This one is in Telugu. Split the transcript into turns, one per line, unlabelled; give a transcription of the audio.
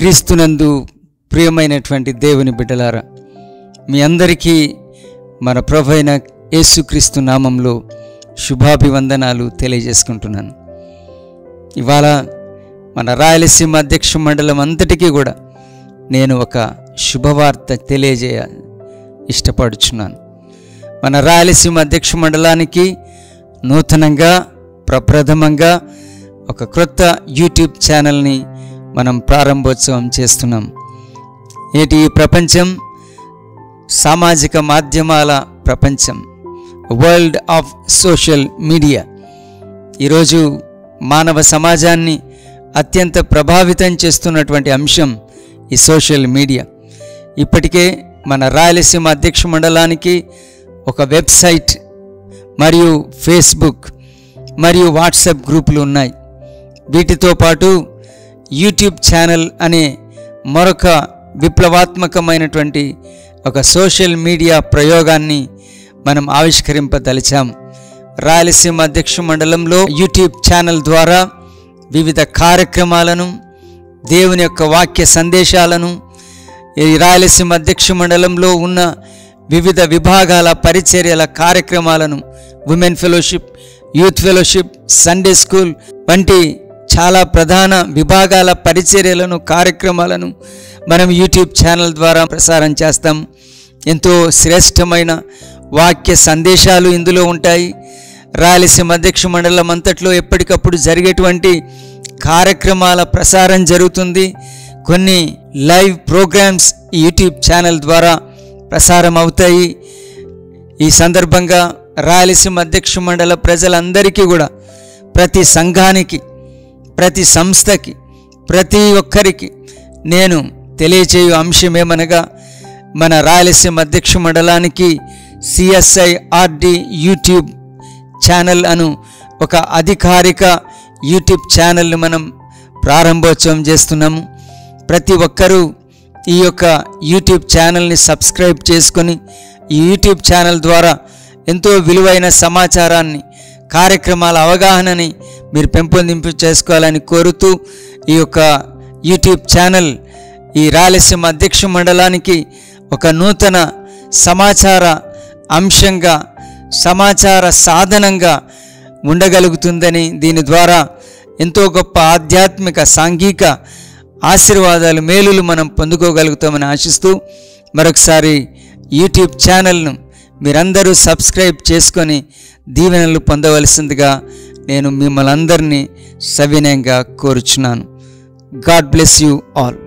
క్రీస్తునందు ప్రియమైనటువంటి దేవుని బిడ్డలారా, మీ అందరికీ మన ప్రభువైన యేసుక్రీస్తు నామంలో శుభాభివందనాలు తెలియజేసుకుంటున్నాను. ఇవాళ మన రాయలసీమ అధ్యక్ష మండలం అంతటికీ కూడా నేను ఒక శుభవార్త తెలియజేయ ఇష్టపడుచున్నాను. మన రాయలసీమ అధ్యక్ష మండలానికి నూతనంగా ప్రప్రథమంగా ఒక క్రొత్త యూట్యూబ్ ఛానల్ని మనం ప్రారంభోత్సవం చేస్తున్నాం. ఈ ప్రపంచం సామాజిక మాధ్యమాల ప్రపంచం, వరల్డ్ ఆఫ్ సోషల్ మీడియా. ఈరోజు మానవ సమాజాన్ని అత్యంత ప్రభావితం చేస్తున్నటువంటి అంశం ఈ సోషల్ మీడియా. ఇప్పటికే మన రాయలసీమ అధ్యక్ష మండలానికి ఒక వెబ్సైట్ మరియు ఫేస్బుక్ మరియు వాట్సాప్ గ్రూపులు ఉన్నాయి. వీటితో పాటు యూట్యూబ్ ఛానల్ అనే మరొక విప్లవాత్మకమైనటువంటి ఒక సోషల్ మీడియా ప్రయోగాన్ని మనం ఆవిష్కరింపదలిచాం. రాయలసీమ అధ్యక్ష మండలంలో యూట్యూబ్ ఛానల్ ద్వారా వివిధ కార్యక్రమాలను, దేవుని యొక్క వాక్య సందేశాలను, ఈ రాయలసీమ అధ్యక్ష మండలంలో ఉన్న వివిధ విభాగాల పరిచర్యల కార్యక్రమాలను, women fellowship, youth fellowship, Sunday school వంటి చాలా ప్రధాన విభాగాల పరిచర్యలను, కార్యక్రమాలను మనం యూట్యూబ్ ఛానల్ ద్వారా ప్రసారం చేస్తాం. ఎంతో శ్రేష్టమైన వాక్య సందేశాలు ఇందులో ఉంటాయి. రాయలసీమ అధ్యక్ష మండలం అంతట్లో ఎప్పటికప్పుడు జరిగేటువంటి కార్యక్రమాల ప్రసారం జరుగుతుంది. కొన్ని లైవ్ ప్రోగ్రామ్స్ యూట్యూబ్ ఛానల్ ద్వారా ప్రసారం అవుతాయి. ఈ సందర్భంగా రాయలసీమ అధ్యక్ష మండల ప్రజలందరికీ కూడా, ప్రతి సంఘానికి, ప్రతి సంస్థకి, ప్రతి ఒక్కరికి నేను తెలియచేయు అంశమేమనగా, మన రాయలసీమ అధ్యక్ష మండలానికి CSIRD యూట్యూబ్ ఛానల్ అను ఒక అధికారిక యూట్యూబ్ ఛానల్ని మనం ప్రారంభోత్సవం చేస్తున్నాము. ప్రతి ఒక్కరూ ఈ యొక్క యూట్యూబ్ ఛానల్ని సబ్స్క్రైబ్ చేసుకొని ఈ యూట్యూబ్ ఛానల్ ద్వారా ఎంతో విలువైన సమాచారాన్ని, కార్యక్రమాల అవగాహనని మీరు పెంపొందింపు చేసుకోవాలని కోరుతూ, ఈ యొక్క యూట్యూబ్ ఛానల్ ఈ రాయలసీమ అధ్యక్ష మండలానికి ఒక నూతన సమాచార అంశంగా, సమాచార సాధనంగా ఉండగలుగుతుందని, దీని ద్వారా ఎంతో గొప్ప ఆధ్యాత్మిక, సాంఘిక ఆశీర్వాదాలు, మేలులు మనం పొందుకోగలుగుతామని ఆశిస్తూ, మరొకసారి యూట్యూబ్ ఛానల్ను మీరందరూ సబ్స్క్రైబ్ చేసుకొని దీవెనలు పొందవలసిందిగా నేను మిమ్మల్ని అందరినీ సవినయంగా కోరుచున్నాను. God bless you all.